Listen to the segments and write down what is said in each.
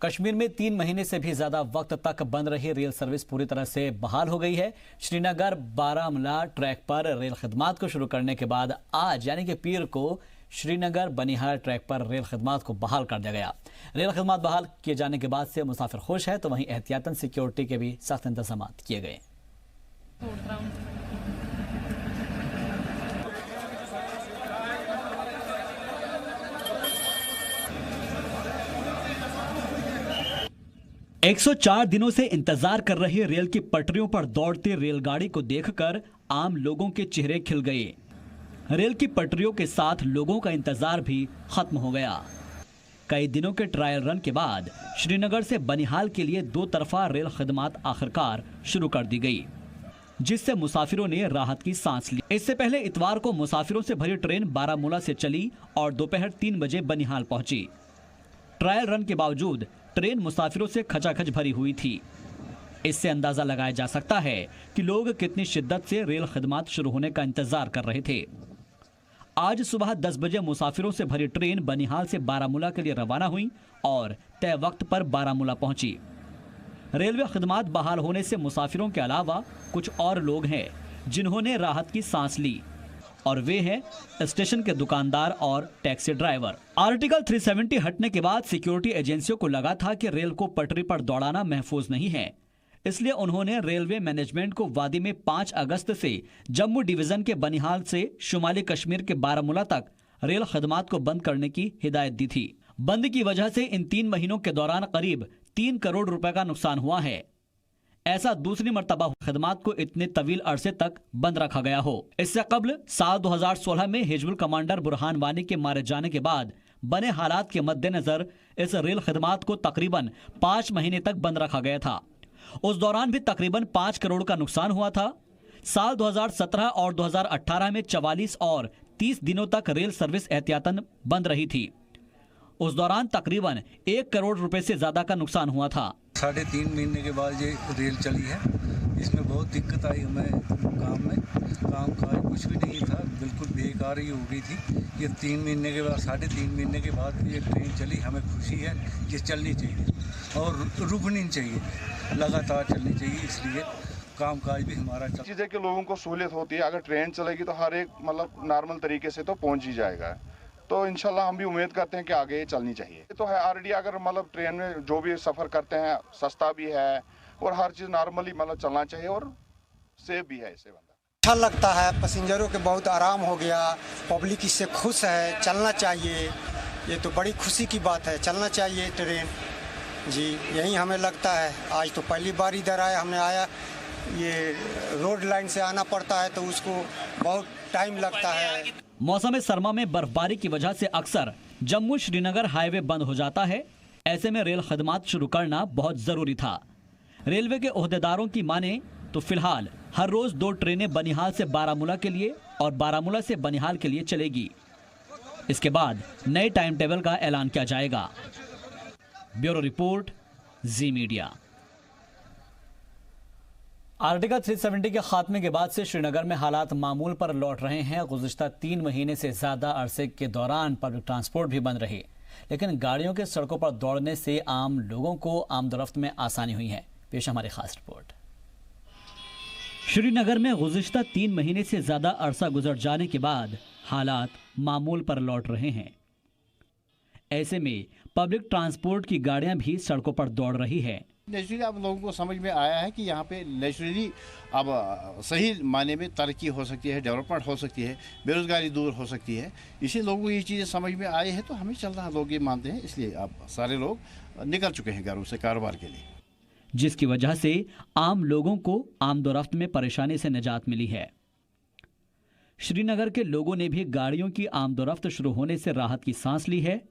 कश्मीर में 3 महीने से भी ज्यादा वक्त तक बंद रही रेल सर्विस पूरी तरह से बहाल हो गई है। श्रीनगर बारामूला ट्रैक पर रेल खिदमात को शुरू करने के बाद आज यानी कि पीर को श्रीनगर बनिहाल ट्रैक पर रेल खिदमात को बहाल कर दिया गया। रेल खिदमात बहाल किए जाने के बाद से मुसाफिर खुश है, तो वहीं एहतियातन सिक्योरिटी के भी सख्त इंतजाम किए गए। 104 दिनों से इंतजार कर रही रेल की पटरियों पर दौड़ती रेलगाड़ी को देखकर आम लोगों के चेहरे खिल गए। रेल की पटरियों के साथ लोगों का इंतजार भी खत्म हो गया। कई दिनों के ट्रायल रन के बाद श्रीनगर से बनिहाल के लिए 2 तरफा रेल खिदमात आखिरकार शुरू कर दी गई, जिससे मुसाफिरों ने राहत की सांस ली। इससे पहले इतवार को मुसाफिरों से भरी ट्रेन बारामूला से चली और दोपहर 3 बजे बनिहाल पहुंची। ट्रायल रन के बावजूद ट्रेन मुसाफिरों से खचाखच भरी हुई थी। इससे अंदाजा लगाया जा सकता है कि लोग कितनी शिद्दत से रेल खिदमात शुरू होने का इंतजार कर रहे थे। आज सुबह 10 बजे मुसाफिरों से भरी ट्रेन बनिहाल से बारामूला के लिए रवाना हुई और तय वक्त पर बारामूला पहुंची। रेलवे खिदमात बहाल होने से मुसाफिरों के अलावा कुछ और लोग हैं जिन्होंने राहत की सांस ली, और वे हैं स्टेशन के दुकानदार और टैक्सी ड्राइवर। आर्टिकल 370 हटने के बाद सिक्योरिटी एजेंसियों को लगा था कि रेल को पटरी पर दौड़ाना महफूज नहीं है, इसलिए उन्होंने रेलवे मैनेजमेंट को वादी में 5 अगस्त से जम्मू डिवीजन के बनिहाल से शुमाली कश्मीर के बारामूला तक रेल खिदमात को बंद करने की हिदायत दी थी। बंद की वजह से इन 3 महीनों के दौरान करीब 3 करोड़ रुपए का नुकसान हुआ है। ऐसा दूसरी मर्तबा खिदमात को इतने तवील अरसे तक बंद रखा गया हो। इससे कबल साल 2016 में हिजबुल कमांडर बुरहान वानी के मारे जाने के बाद बने हालात के मद्देनजर इस रेल खिदमात को तकरीबन 5 महीने तक बंद रखा गया था। उस दौरान भी तकरीबन 5 करोड़ का नुकसान हुआ था। साल 2017 और 2018 में 44 और 30 दिनों तक रेल सर्विस एहतियातन बंद रही थी। उस दौरान तकरीबन 1 करोड़ रुपए से ज्यादा का नुकसान हुआ था। 3.5 महीने के बाद ये रेल चली है। इसमें बहुत दिक्कत आई हमें। काम काज कुछ भी नहीं था, बिल्कुल बेकार ही हो गई थी। ये 3 महीने के बाद 3.5 महीने के बाद ये ट्रेन चली, हमें खुशी है। ये चलनी चाहिए और रुकनी चाहिए, लगातार चलनी चाहिए। इसलिए काम काज भी हमारा चीज़ें कि लोगों को सहूलियत होती है। अगर ट्रेन चलेगी तो हर एक मतलब नॉर्मल तरीके से तो पहुँच ही जाएगा। तो इंशाल्लाह हम भी उम्मीद करते हैं कि आगे ये चलनी चाहिए। तो है ऑलरेडी, अगर मतलब ट्रेन में जो भी सफ़र करते हैं सस्ता भी है और हर चीज़ नॉर्मली मतलब चलना चाहिए और सेफ भी है। इससे अच्छा लगता है, पैसेंजरों के बहुत आराम हो गया, पब्लिक इससे खुश है। चलना चाहिए, ये तो बड़ी खुशी की बात है। चलना चाहिए ट्रेन जी, यही हमें लगता है। आज तो पहली बार इधर आया, हमने आया, ये रोड लाइन से आना पड़ता है तो उसको बहुत टाइम लगता है। मौसम सरमा में बर्फबारी की वजह से अक्सर जम्मू श्रीनगर हाईवे बंद हो जाता है। ऐसे में रेल खिदमात शुरू करना बहुत जरूरी था। रेलवे के ओहदेदारों की माने तो फिलहाल हर रोज 2 ट्रेनें बनिहाल से बारामूला के लिए और बारामूला से बनिहाल के लिए चलेगी। इसके बाद नए टाइम टेबल का ऐलान किया जाएगा। ब्यूरो रिपोर्ट, जी मीडिया। आर्टिकल 370 के खात्मे के बाद से श्रीनगर में हालात मामूल पर लौट रहे हैं। गुज़िश्ता 3 महीने से ज्यादा अरसे के दौरान पब्लिक ट्रांसपोर्ट भी बंद रही, लेकिन गाड़ियों के सड़कों पर दौड़ने से आम लोगों को आमदोरफ्त में आसानी हुई है। पेश हमारी खास रिपोर्ट। श्रीनगर में गुज़िश्ता 3 महीने से ज्यादा अरसा गुजर जाने के बाद हालात मामूल पर लौट रहे हैं। ऐसे में पब्लिक ट्रांसपोर्ट की गाड़ियां भी सड़कों पर दौड़ रही है। नेचुरली अब लोगों को समझ में आया है कि यहाँ पे नेचुरली अब सही मायने में तरक्की हो सकती है, डेवलपमेंट हो सकती है, बेरोजगारी दूर हो सकती है। इसी लोगों को ये चीज़ें समझ में आई है, तो हमें चल रहा, लोग ये मानते हैं। इसलिए अब सारे लोग निकल चुके हैं घरों से कारोबार के लिए, जिसकी वजह से आम लोगों को आमदोरफ्त में परेशानी से निजात मिली है। श्रीनगर के लोगों ने भी गाड़ियों की आमदोरफ्त शुरू होने से राहत की सांस ली है।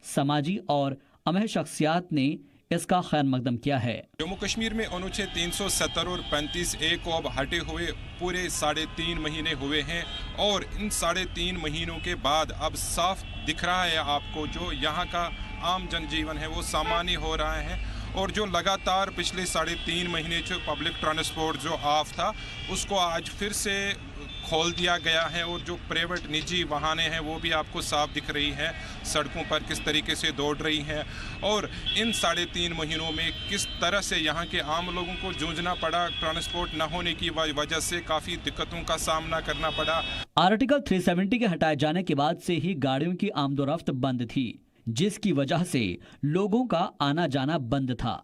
समाजी और अहम शख्सियात ने इसका खैर मकदम किया है। जम्मू कश्मीर में अनुच्छेद 370 और 35A को अब हटे हुए पूरे 3.5 महीने हुए हैं, और इन 3.5 महीनों के बाद अब साफ दिख रहा है आपको जो यहाँ का आम जनजीवन है वो सामान्य हो रहा है। और जो लगातार पिछले 3.5 महीने जो पब्लिक ट्रांसपोर्ट जो ऑफ था, उसको आज फिर से खोल दिया गया है और जो प्राइवेट निजी वाहनें हैं वो भी आपको साफ दिख रही हैं सड़कों पर किस तरीके से दौड़ रही हैं। और इन 3.5 महीनों में किस तरह से यहाँ के आम लोगों को जूझना पड़ा, ट्रांसपोर्ट न होने की वजह से काफ़ी दिक्कतों का सामना करना पड़ा। आर्टिकल 370 के हटाए जाने के बाद से ही गाड़ियों की आमदोरफ्त बंद थी, जिसकी वजह से लोगों का आना जाना बंद था।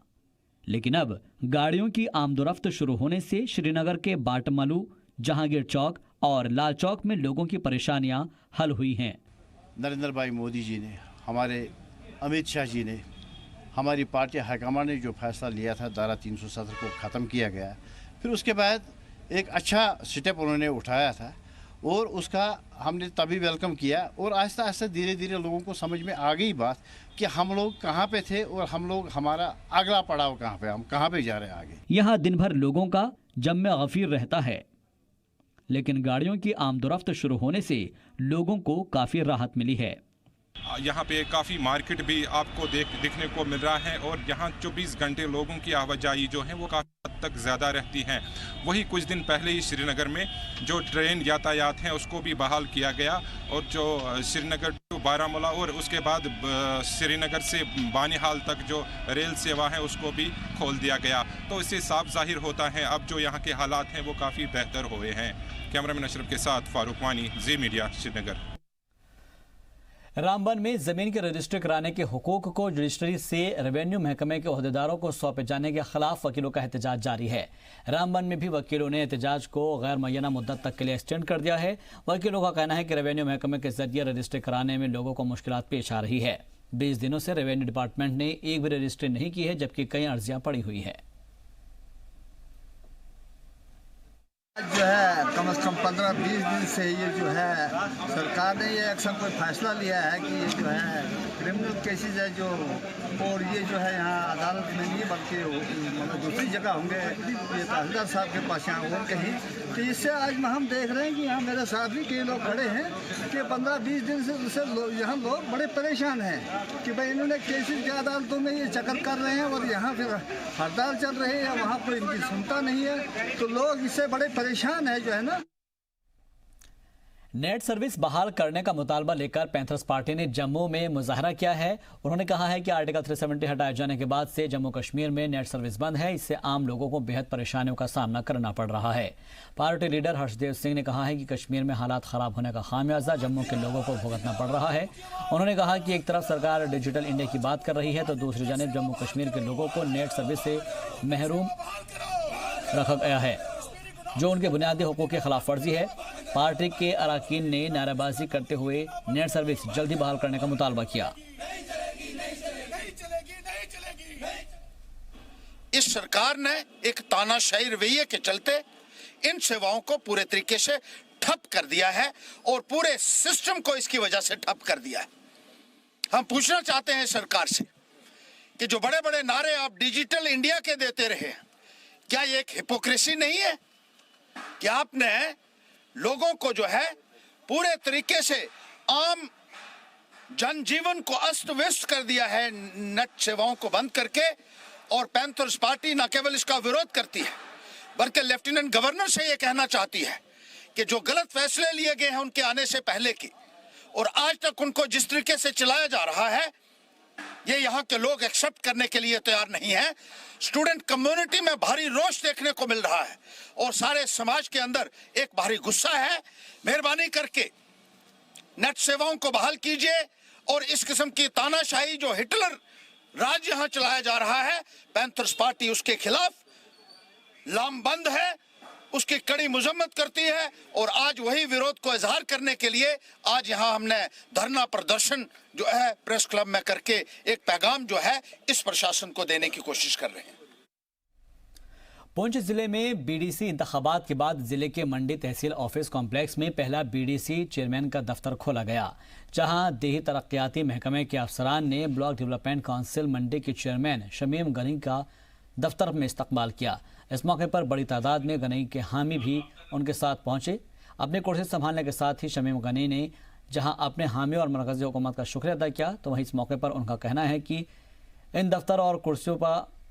लेकिन अब गाड़ियों की आमदोरफ्त शुरू होने से श्रीनगर के बाटमलू, जहांगीर चौक और लाल चौक में लोगों की परेशानियां हल हुई हैं। नरेंद्र भाई मोदी जी ने, हमारे अमित शाह जी ने, हमारी पार्टी हाईकमान ने जो फैसला लिया था धारा 370 को ख़त्म किया गया, फिर उसके बाद एक अच्छा स्टेप उन्होंने उठाया था और उसका हमने तभी वेलकम किया। और आहिस्ता आहिस्ता धीरे धीरे लोगों को समझ में आ गई बात कि हम लोग कहाँ पे थे और हमारा अगला पड़ाव कहाँ पे, हम कहाँ पे जा रहे हैं आगे। यहाँ दिन भर लोगों का जम गफीर रहता है, लेकिन गाड़ियों की आमदोरफ्त शुरू होने से लोगों को काफ़ी राहत मिली है। यहाँ पे काफ़ी मार्केट भी आपको दिखने को मिल रहा है और यहाँ 24 घंटे लोगों की आवाजाही जो है वो काफ़ी हद तक ज़्यादा रहती है। वही कुछ दिन पहले ही श्रीनगर में जो ट्रेन यातायात है उसको भी बहाल किया गया और जो श्रीनगर टू बारामूला और उसके बाद श्रीनगर से बानिहाल तक जो रेल सेवा है उसको भी खोल दिया गया। तो इससे साफ जाहिर होता है अब जो यहाँ के हालात हैं वो काफ़ी बेहतर हुए हैं। कैमरामैन अशरफ के साथ फारूक वानी, जी मीडिया, श्रीनगर। रामबन में जमीन के रजिस्ट्री कराने के हुकूक को जुडिशरी से रेवेन्यू महकमे के ओहदेदारों को सौंपे जाने के खिलाफ वकीलों का एहतजाज जारी है। रामबन में भी वकीलों ने एहतजाज को गैर मुअय्यना मुद्दत तक के लिए एक्सटेंड कर दिया है। वकीलों का कहना है कि रेवेन्यू महकमे के जरिए रजिस्ट्री कराने में लोगों को मुश्किलात पेश आ रही है। 20 दिनों से रेवेन्यू डिपार्टमेंट ने एक भी रजिस्ट्री नहीं की है, जबकि कई अर्जियां पड़ी हुई है। जो है कम से कम 15-20 दिन से ये जो है सरकार ने ये एक्शन कोई फैसला लिया है कि ये जो है क्रिमिनल केसेस है जो, और ये जो है यहाँ अदालत में नहीं बल्कि मतलब दूसरी जगह होंगे, ये तहसीलदार साहब के पास यहाँ और कहीं। तो इससे आज हम देख रहे हैं कि यहाँ मेरे साथ भी कई लोग खड़े हैं कि 15-20 दिन से यहाँ लोग बड़े परेशान हैं कि भाई इन्होंने केसेस की अदालतों में ये चक्कर कर रहे हैं और यहाँ फिर हड़ताल चल रही है, वहाँ कोई इनकी सुनता नहीं है, तो लोग इससे बड़े परेशान है जो है ना। नेट सर्विस बहाल करने का मुतालबा लेकर पैंथर्स पार्टी ने जम्मू में मुजाहरा किया है। उन्होंने कहा है कि आर्टिकल 370 हटाए जाने के बाद से जम्मू कश्मीर में नेट सर्विस बंद है, इससे आम लोगों को बेहद परेशानियों का सामना करना पड़ रहा है। पार्टी लीडर हर्षदेव सिंह ने कहा है कि कश्मीर में हालात खराब होने का खामियाजा जम्मू के लोगों को भुगतना पड़ रहा है। उन्होंने कहा कि एक तरफ सरकार डिजिटल इंडिया की बात कर रही है तो दूसरी जानिब जम्मू कश्मीर के लोगों को नेट सर्विस से महरूम रखा गया है, जो उनके बुनियादी हुकूक की खिलाफ वर्जी है। पार्टी के अरकान ने नारेबाजी करते हुए नेट सर्विस जल्दी बहाल करने का मुतालबा किया। इस सरकार ने एक तानाशाही रवैये के चलते इन सेवाओं को पूरे तरीके से ठप कर दिया है और पूरे सिस्टम को इसकी वजह से ठप कर दिया है। हम पूछना चाहते हैं सरकार से कि जो बड़े बड़े नारे आप डिजिटल इंडिया के देते रहे, क्या ये एक हिपोक्रेसी नहीं है कि आपने लोगों को जो है पूरे तरीके से आम जनजीवन को अस्त व्यस्त कर दिया है नेट सेवाओं को बंद करके। और पैंथर्स पार्टी न केवल इसका विरोध करती है बल्कि लेफ्टिनेंट गवर्नर से यह कहना चाहती है कि जो गलत फैसले लिए गए हैं उनके आने से पहले की और आज तक उनको जिस तरीके से चलाया जा रहा है, ये यहाँ के लोग एक्सेप्ट करने के लिए तैयार नहीं है। स्टूडेंट कम्युनिटी में भारी रोष देखने को मिल रहा है और सारे समाज के अंदर एक भारी गुस्सा है। मेहरबानी करके नेट सेवाओं को बहाल कीजिए और इस किस्म की तानाशाही जो हिटलर राज यहाँ चलाया जा रहा है, पैंथर्स पार्टी उसके खिलाफ लामबंद है, उसकी कड़ी मजम्मत करती है। और आज वही विरोध को इजहार करने के लिए आज यहाँ हमने धरना प्रदर्शन जो है प्रेस क्लब में करके एक पैगाम जो है इस प्रशासन को देने की कोशिश कर रहे हैं। पुंछ जिले में बीडीसी इंतखाबात के बाद जिले के मंडी तहसील ऑफिस कॉम्प्लेक्स में पहला बीडीसी चेयरमैन का दफ्तर खोला गया, जहां देही तरक्याती महकमे के अफसरान ने ब्लॉक डेवलपमेंट काउंसिल मंडी के चेयरमैन शमीम गनी का दफ्तर में इस्तकबाल किया। इस मौके पर बड़ी तादाद में गनी के हामी भी उनके साथ पहुंचे। अपने कुर्सी संभालने के साथ ही शमीम गनी ने जहां अपने हामी और मरकजी हुकूमत का शुक्रिया अदा किया, तो वहीं इस मौके पर उनका कहना है कि इन दफ्तर और कुर्सियों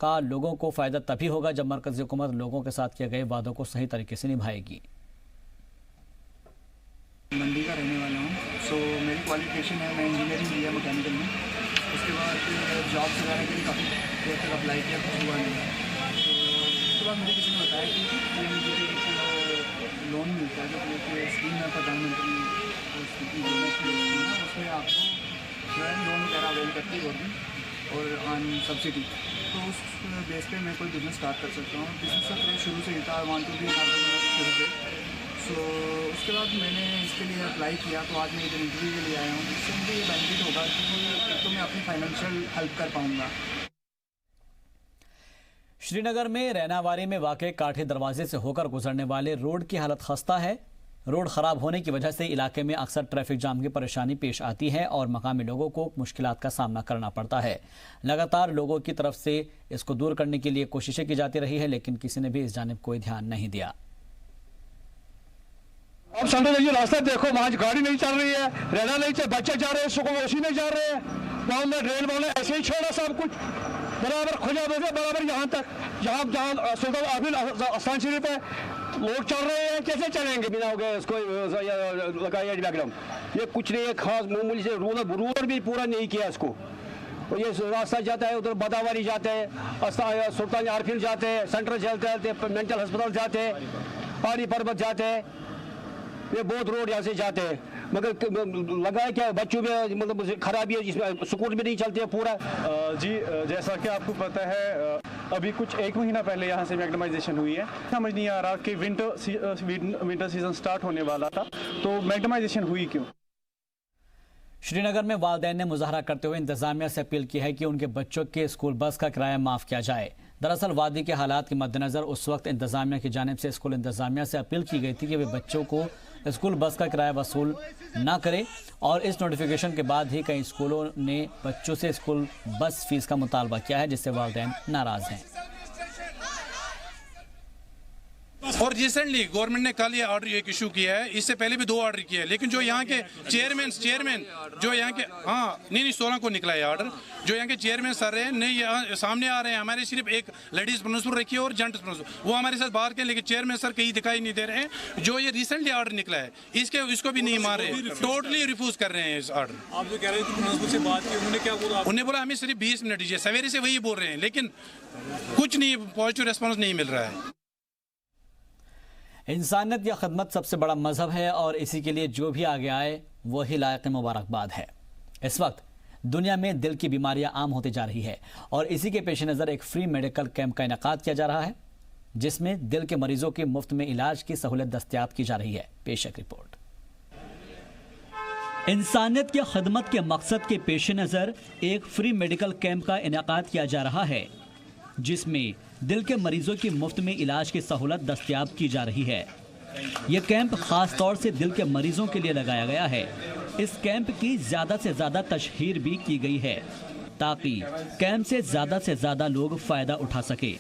का लोगों को फ़ायदा तभी होगा जब मरकजी हुकूमत लोगों के साथ किए गए वादों को सही तरीके से निभाएगी। मंडी का रहने वाला हूँ। सो मेरी क्वालिफिकेशन है, मैं इंजीनियरिंग किया मैकेनिकल में। उसके बाद जॉब्स वगैरह के लिए काफ़ी देर तक अप्लाई किया, कुछ हुआ नहीं। तो उसके बाद मुझे किसी ने बताया कि मुझे एक लोन मिलता है जो कि स्कीम है प्रधानमंत्री उसमें आपको जो है लोन वगैरह अवेल करती है गवर्नमेंट और ऑन सब्सिडी। तो उस बेस पे मैं कोई बिज़नेस स्टार्ट कर सकता हूँ। बिज़नेस का शुरू से ही था, वांट टू बी शुरू से। सो उसके बाद मैंने इसके लिए अप्लाई किया, तो आज मैं इधर इंटरव्यू के लिए आया हूँ। इससे मुझे ये बेनिफिट होगा कि एक तो मैं अपनी फाइनेंशियल हेल्प कर पाऊँगा। श्रीनगर में रैनावारी में वाक़े काठे दरवाजे से होकर गुजरने वाले रोड की हालत खस्ता है। रोड खराब होने की वजह से इलाके में अक्सर ट्रैफिक जाम की परेशानी पेश आती है और मकामी लोगों को मुश्किलात का सामना करना पड़ता है। लगातार लोगों की तरफ से इसको दूर करने के लिए कोशिशें की जाती रही है, लेकिन किसी ने भी इस जानिब कोई ध्यान नहीं दिया। अब समझो ये रास्ता देखो, वहाँ गाड़ी नहीं चल रही है, रहना नहीं चाहिए, बच्चे जा रहे हैं, सुकून उसी में जा रहे हैं। वहाँ में रेल वाले ऐसे ही छोड़ा सब कुछ बराबर खुजा देते, बराबर यहाँ तक जहाँ सुल्तान आबिद आस्थान शरीफ है लोग चल रहे हैं, कैसे चलेंगे बिना हो गए इसको लगाया बैकग्राउंड। ये कुछ नहीं है खास, मामूली से रूल भी पूरा नहीं किया इसको। और ये रास्ता जाता है उधर बदावारी जाते हैं, सुल्तान आरफिल जाते हैं, सेंट्रल जाते हैं, मेंटल हॉस्पिटल जाते हैं, पहाड़ी पर्वत जाते हैं, ये बहुत रोड यहाँ से जाते हैं। मगर लगा है क्या बच्चों में मतलब खराबी है, जिसमें स्कूल भी नहीं चलते पूरा। जी जैसा कि आपको पता है अभी कुछ 1 महीना पहले यहाँ से मैग्नेटाइजेशन हुई है। समझ नहीं आ रहा कि विंटर सीजन स्टार्ट होने वाला था तो मैग्नेटाइजेशन हुई क्यों। श्रीनगर में वालिदैन ने मुजाहरा करते हुए इंतजामिया से अपील की है कि उनके बच्चों के स्कूल बस का किराया माफ़ किया जाए। दरअसल वादी के हालात के मद्देनजर उस वक्त इंतजामिया की जानिब से स्कूल इंतजामिया से अपील की गई थी कि वे बच्चों को स्कूल बस का किराया वसूल ना करें, और इस नोटिफिकेशन के बाद ही कई स्कूलों ने बच्चों से स्कूल बस फीस का मुतालबा किया है, जिससे वालिदैन नाराज हैं। और रिसेंटली गवर्नमेंट ने कल ये ऑर्डर एक इशू किया है, इससे पहले भी 2 ऑर्डर किए हैं, लेकिन जो यहाँ के चेयरमैन जो यहाँ के नहीं 16 को निकला है ऑर्डर, जो यहाँ के चेयरमैन सर हैं नहीं सामने आ रहे हैं। हमारे सिर्फ एक लेडीज प्रिंसिपल रखी है और जेंट्स प्रिंसिपल, वो हमारे साथ बाहर के, लेकिन चेयरमैन सर कहीं दिखाई नहीं दे रहे हैं। जो ये रिसेंटली ऑर्डर निकला है इसको भी नहीं मान रहे, टोटली रिफ्यूज कर रहे हैं इस ऑर्डर। आप जो कह रहे थे प्रिंसिपल से बात की, उन्होंने क्या बोला? उन्होंने बोला हमें सिर्फ 20 मिनट दीजिए, सवेरे से वही बोल रहे हैं, लेकिन कुछ नहीं पॉजिटिव रिस्पॉन्स नहीं मिल रहा है। इंसानियत या खदमत सबसे बड़ा मजहब है और इसी के लिए जो भी आगे आए वही लायक मुबारकबाद है। इस वक्त दुनिया में दिल की बीमारियां आम होती जा रही है और इसी के पेश नज़र एक फ्री मेडिकल कैंप का इनेकाद किया जा रहा है, जिसमें दिल के मरीजों के मुफ्त में इलाज की सहूलत दस्तयाब की जा रही है। पेश एक रिपोर्ट। इंसानियत की खदमत के मकसद के पेश नज़र एक फ्री मेडिकल कैंप का इनेकाद किया जा रहा है, जिसमें दिल के मरीजों की मुफ्त में इलाज की सहूलत दस्तयाब की जा रही है। यह कैंप खास तौर से दिल के मरीजों के लिए लगाया गया है। इस कैंप की ज़्यादा से ज़्यादा तशहीर भी की गई है ताकि कैंप से ज़्यादा लोग फ़ायदा उठा सके।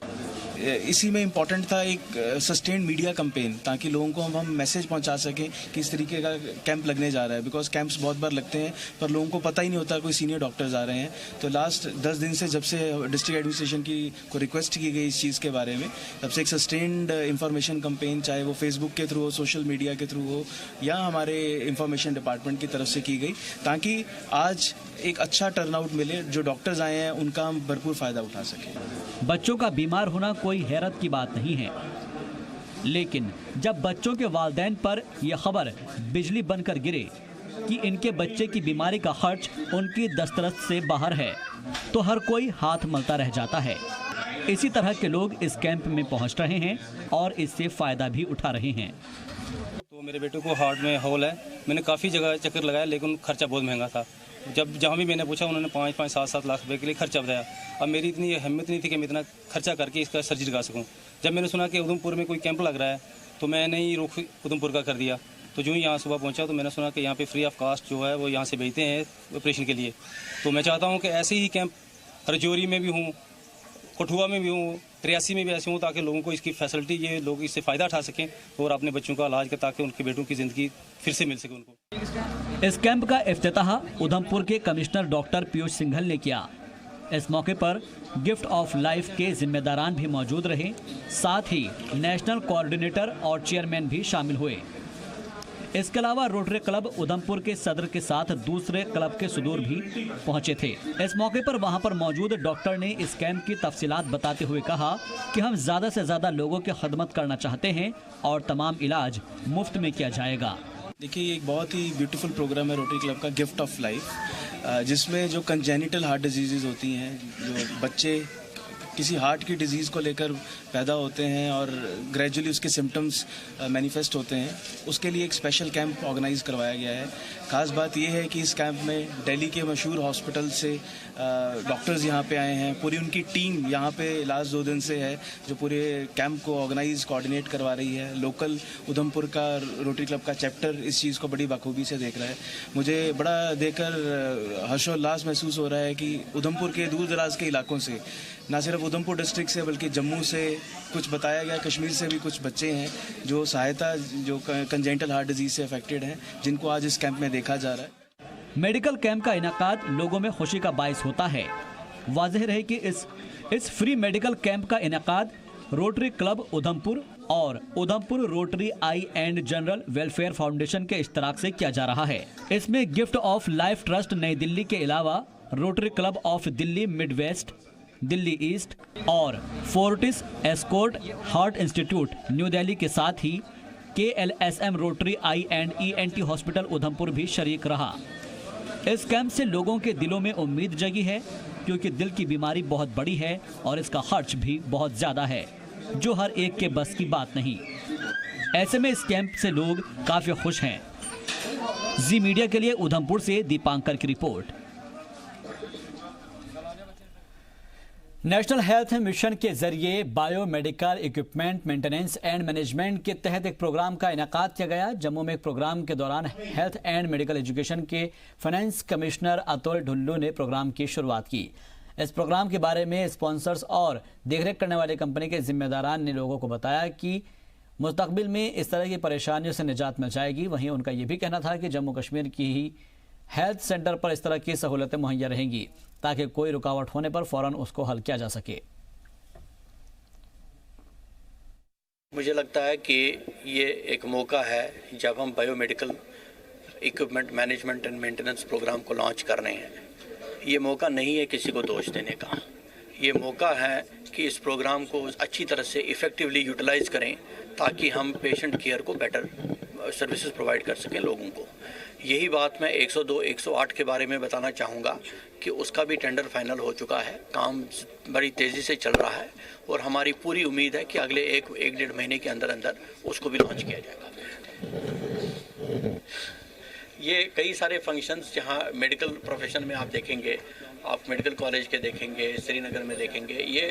इसी में इम्पॉर्टेंट था एक सस्टेन्ड मीडिया कैंपेन, ताकि लोगों को हम मैसेज पहुंचा सकें कि इस तरीके का कैंप लगने जा रहा है। बिकॉज कैंप्स बहुत बार लगते हैं पर लोगों को पता ही नहीं होता कोई सीनियर डॉक्टर्स आ रहे हैं। तो लास्ट 10 दिन से जब से डिस्ट्रिक्ट एडमिनिस्ट्रेशन को रिक्वेस्ट की गई इस चीज़ के बारे में, तब से एक सस्टेन्ड इंफॉर्मेशन कैंपेन, चाहे वो फेसबुक के थ्रू हो, सोशल मीडिया के थ्रू हो, या हमारे इंफॉर्मेशन डिपार्टमेंट की तरफ से की गई, ताकि आज एक अच्छा टर्नआउट मिले, जो डॉक्टर्स आए हैं उनका हम भरपूर फ़ायदा उठा सकें। बच्चों का बीमार होना कोई हैरत की बात नहीं है, लेकिन जब बच्चों के वालिदैन पर यह खबर बिजली बनकर गिरे कि इनके बच्चे की बीमारी का खर्च उनकी दस्तरस से बाहर है, तो हर कोई हाथ मलता रह जाता है। इसी तरह के लोग इस कैंप में पहुंच रहे हैं और इससे फ़ायदा भी उठा रहे हैं। तो मेरे बेटे को हार्ट में होल है, मैंने काफ़ी जगह चक्कर लगाया, लेकिन खर्चा बहुत महंगा था। जहाँ भी मैंने पूछा उन्होंने 5-5, 7-7 लाख रुपए के लिए खर्चा बताया। अब मेरी इतनी हिम्मत नहीं थी कि मैं इतना खर्चा करके इसका सर्जरी करा सकूँ। जब मैंने सुना कि उधमपुर में कोई कैंप लग रहा है तो मैंने ही रुख उधमपुर का कर दिया। तो जो ही यहाँ सुबह पहुँचा तो मैंने सुना कि यहाँ पे फ्री ऑफ कास्ट जो है वो यहाँ से भेजते हैं ऑपरेशन के लिए। तो मैं चाहता हूँ कि ऐसे ही कैंप रजौरी में भी हूँ, कठुआ में भी हूँ, रियासी में भी ऐसे हूँ, ताकि लोगों को इसकी फैसिलिटी, ये लोग इससे फ़ायदा उठा सकें और अपने बच्चों का इलाज करें, ताकि उनके बेटों की ज़िंदगी फिर से मिल सके उनको। इस कैंप का इफ्तिताह उधमपुर के कमिश्नर डॉक्टर पीयूष सिंघल ने किया। इस मौके पर गिफ्ट ऑफ लाइफ के जिम्मेदारान भी मौजूद रहे, साथ ही नेशनल कोऑर्डिनेटर और चेयरमैन भी शामिल हुए। इसके अलावा रोटरी क्लब उधमपुर के सदर के साथ दूसरे क्लब के सुदूर भी पहुंचे थे। इस मौके पर वहां पर मौजूद डॉक्टर ने इस कैंप की तफसीलात बताते हुए कहा कि हम ज्यादा से ज्यादा लोगों की खदमत करना चाहते हैं और तमाम इलाज मुफ्त में किया जाएगा। देखिए, ये एक बहुत ही ब्यूटीफुल प्रोग्राम है रोटरी क्लब का गिफ्ट ऑफ लाइफ, जिसमें जो कंजेनिटल हार्ट डिजीज़ होती हैं, जो बच्चे किसी हार्ट की डिजीज़ को लेकर पैदा होते हैं और ग्रेजुअली उसके सिम्टम्स मैनिफेस्ट होते हैं, उसके लिए एक स्पेशल कैंप ऑर्गेनाइज करवाया गया है। ख़ास बात यह है कि इस कैंप में दिल्ली के मशहूर हॉस्पिटल से डॉक्टर्स यहाँ पे आए हैं। पूरी उनकी टीम यहाँ पे लास्ट 2 दिन से है जो पूरे कैंप को ऑर्गेनाइज कोऑर्डिनेट करवा रही है। लोकल उधमपुर का रोटरी क्लब का चैप्टर इस चीज़ को बड़ी बखूबी से देख रहा है। मुझे बड़ा देखकर हर्षोल्लास महसूस हो रहा है कि उधमपुर के दूर दराज के इलाकों से, ना सिर्फ उधमपुर डिस्ट्रिक्ट से बल्कि जम्मू से, कुछ बताया गया कश्मीर से भी कुछ बच्चे हैं जो सहायता, जो कंजेनिटल हार्ट डिजीज़ से अफेक्टेड हैं, जिनको आज इस कैंप में देखा जा रहा है। मेडिकल कैंप का इनाकाद लोगों में खुशी का बाइस होता है। वाज़ेह रहे कि इस फ्री मेडिकल कैंप का इनाकाद रोटरी क्लब उधमपुर और Udhampur rotary eye and general welfare foundation के इश्तराक से किया जा रहा है। इसमें गिफ्ट ऑफ लाइफ ट्रस्ट नई दिल्ली के अलावा Rotary Club of Delhi Mid West, Delhi East और Fortis Escort Heart Institute New Delhi के साथ ही KLSM Rotary eye and ENT hospital Udhampur भी शरीक रहा। इस कैंप से लोगों के दिलों में उम्मीद जगी है, क्योंकि दिल की बीमारी बहुत बड़ी है और इसका खर्च भी बहुत ज़्यादा है, जो हर एक के बस की बात नहीं। ऐसे में इस कैंप से लोग काफ़ी खुश हैं। जी मीडिया के लिए उधमपुर से दीपांकर की रिपोर्ट। नेशनल हेल्थ मिशन के जरिए biomedical equipment maintenance and management के तहत एक प्रोग्राम का इनेकाद किया गया। जम्मू में एक प्रोग्राम के दौरान हेल्थ एंड मेडिकल एजुकेशन के फाइनेंस कमिश्नर अतुल ढुल्लू ने प्रोग्राम की शुरुआत की। इस प्रोग्राम के बारे में स्पॉन्सर्स और देखरेख करने वाली कंपनी के जिम्मेदारान ने लोगों को बताया कि मुस्तकबिल में इस तरह की परेशानियों से निजात मिल जाएगी। वहीं उनका ये भी कहना था कि जम्मू कश्मीर की ही हेल्थ सेंटर पर इस तरह की सहूलतें मुहैया रहेंगी ताकि कोई रुकावट होने पर फौरन उसको हल किया जा सके। मुझे लगता है कि ये एक मौका है जब हम biomedical equipment management and maintenance program को लॉन्च कर रहे हैं। ये मौका नहीं है किसी को दोष देने का, ये मौका है कि इस प्रोग्राम को अच्छी तरह से इफ़ेक्टिवली यूटिलाइज करें ताकि हम पेशेंट केयर को बेटर सर्विसेज प्रोवाइड कर सकें लोगों को। यही बात मैं 102, 108 के बारे में बताना चाहूँगा कि उसका भी टेंडर फाइनल हो चुका है, काम बड़ी तेज़ी से चल रहा है और हमारी पूरी उम्मीद है कि अगले एक डेढ़ महीने के अंदर अंदर उसको भी लॉन्च किया जाएगा। ये कई सारे फंक्शंस जहाँ मेडिकल प्रोफेशन में आप देखेंगे, आप मेडिकल कॉलेज के देखेंगे, श्रीनगर में देखेंगे, ये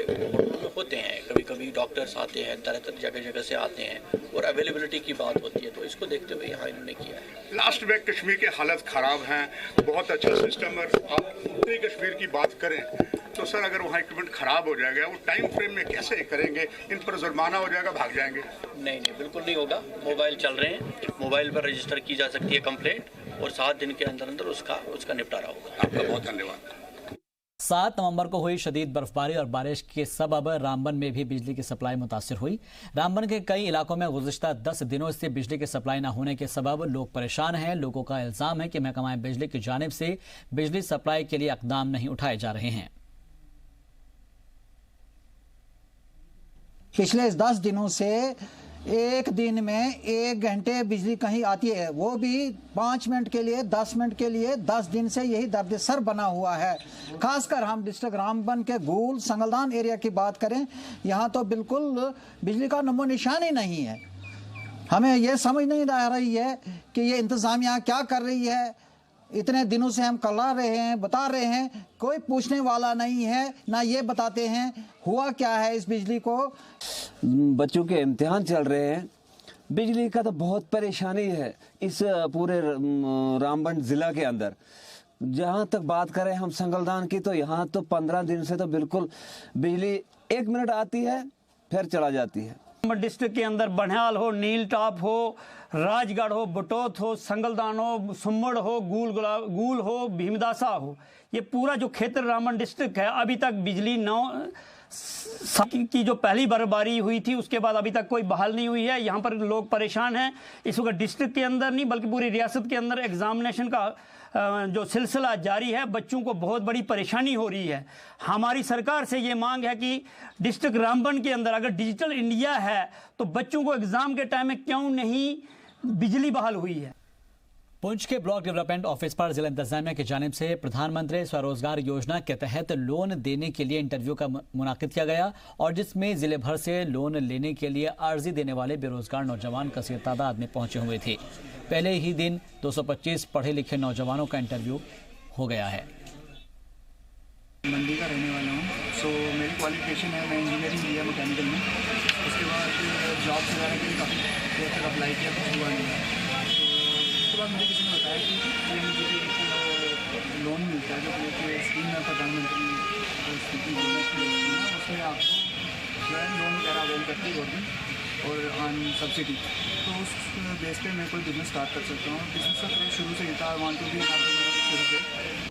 होते हैं। कभी कभी डॉक्टर्स आते हैं, तरह जगह से आते हैं और अवेलेबिलिटी की बात होती है, तो इसको देखते हुए यहाँ इन्होंने किया है। लास्ट में कश्मीर के हालत ख़राब हैं, बहुत अच्छा सिस्टम है। आप उत्तरी कश्मीर की बात करें तो सर अगर वहाँ इक्विपमेंट ख़राब हो जाएगा, वो टाइम फ्रेम में कैसे करेंगे? इन पर जुर्माना हो जाएगा, भाग जाएंगे। नहीं, बिल्कुल नहीं होगा। मोबाइल चल रहे हैं, मोबाइल पर रजिस्टर की जा सकती है कंप्लेंट और 7 दिन के अंदर अंदर उसका निपटारा होगा। आपका बहुत धन्यवाद। 7 नवंबर को हुई शदीद बर्फबारी और बारिश के सबब रामबन में भी बिजली की सप्लाई मुतासिर हुई। रामबन के कई इलाकों में गुज़िश्ता 10 दिनों से बिजली की सप्लाई न होने के सबब लोग परेशान हैं। लोगों का इल्ज़ाम है कि महकमा बिजली की जानिब से बिजली सप्लाई के लिए इक़दाम नहीं उठाए जा रहे हैं। पिछले 10 दिनों से एक दिन में 1 घंटे बिजली कहीं आती है, वो भी 5 मिनट के लिए, 10 मिनट के लिए। 10 दिन से यही दर्द-ए-सर बना हुआ है। खासकर हम डिस्ट्रिक्ट रामबन के गूल संगलदान एरिया की बात करें, यहाँ तो बिल्कुल बिजली का नमो निशान ही नहीं है। हमें यह समझ नहीं आ रही है कि ये इंतज़ामिया क्या कर रही है। इतने दिनों से हम कला रहे हैं, बता रहे हैं, कोई पूछने वाला नहीं है, ना ये बताते हैं हुआ क्या है इस बिजली को। बच्चों के इम्तिहान चल रहे हैं, बिजली का तो बहुत परेशानी है इस पूरे रामबन ज़िला के अंदर। जहाँ तक बात करें हम संगलदान की, तो यहाँ तो 15 दिन से तो बिल्कुल बिजली 1 मिनट आती है फिर चला जाती है। डिस्ट्रिक्ट के अंदर बनिहाल हो, नील टॉप हो, राजगढ़ हो, बटोत हो, संगलदान हो, सुम्मड़ हो, गूल हो, भीमदासा हो, ये पूरा जो क्षेत्र रामबन डिस्ट्रिक्ट है, अभी तक बिजली की जो पहली बर्फबारी हुई थी उसके बाद अभी तक कोई बहाल नहीं हुई है। यहाँ पर लोग परेशान हैं। इस वक्त डिस्ट्रिक्ट के अंदर नहीं बल्कि पूरी रियासत के अंदर एग्जामिनेशन का जो सिलसिला जारी है, बच्चों को बहुत बड़ी परेशानी हो रही है। हमारी सरकार से ये मांग है कि डिस्ट्रिक्ट रामबन के अंदर अगर डिजिटल इंडिया है तो बच्चों को एग्ज़ाम के टाइम में क्यों नहीं बिजली बहाल हुई है। पुंछ के ब्लॉक डेवलपमेंट ऑफिस पर जिला इंतजामिया की जानिब से प्रधानमंत्री स्वरोजगार योजना के तहत लोन देने के लिए इंटरव्यू का मुनाकिद किया गया और जिसमें जिले भर से लोन लेने के लिए अर्जी देने वाले बेरोजगार नौजवान कसीर तादाद में पहुंचे हुए थे। पहले ही दिन 225 पढ़े लिखे नौजवानों का इंटरव्यू हो गया है। मंडी का रहने वाला हूँ। सो मेरी क्वालिफिकेशन है, मैं इंजीनियरिंग किया मैकेनिकल में। उसके बाद जॉब वगैरह के लिए काफ़ी देर तक अप्लाई किया, कुछ हुआ नहीं। उसके बाद मुझे किसी ने बताया कि ये मुझे एक लोन मिलता है जो स्कीम है प्रधानमंत्री स्थिति बीमा स्कीम, उसमें आपको जो है लोन वगैरह अवेल करती है गवर्नमेंट और ऑन सब्सिडी। तो उस बेस पे मैं कोई बिजनेस स्टार्ट कर सकता हूँ। बिजनेस का शुरू से ही था, आई वांट टू बी शुरू से।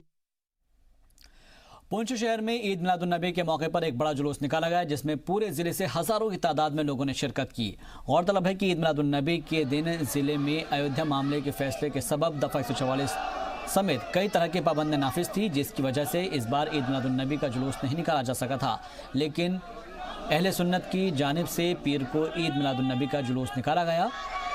पुंछ शहर में ईद मिलादुन्नबी के मौके पर एक बड़ा जुलूस निकाला गया जिसमें पूरे जिले से हजारों की तादाद में लोगों ने शिरकत की। गौरतलब है कि ईद मिलादुन्नबी के दिन जिले में अयोध्या मामले के फैसले के सबब दफा 144 समेत कई तरह की पाबंदियां नाफिज थी, जिसकी वजह से इस बार ईद मिलादुन्नबी का जुलूस नहीं निकाला जा सका था। लेकिन अहले सुन्नत की जानिब से पीर को ईद मिलादुन्नबी का जुलूस निकाला गया।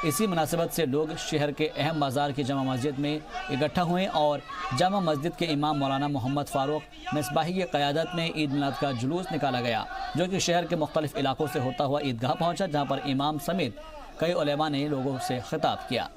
इसी मुनासिबत से लोग शहर के अहम बाजार की जामा मस्जिद में इकट्ठा हुए और जामा मस्जिद के इमाम मौलाना मोहम्मद फारूक मिसबाही की क़यादत में ईद मिलाद का जुलूस निकाला गया, जो कि शहर के मुख्तलिफ इलाकों से होता हुआ ईदगाह पहुंचा, जहां पर इमाम समेत कई उलेमा ने लोगों से खिताब किया।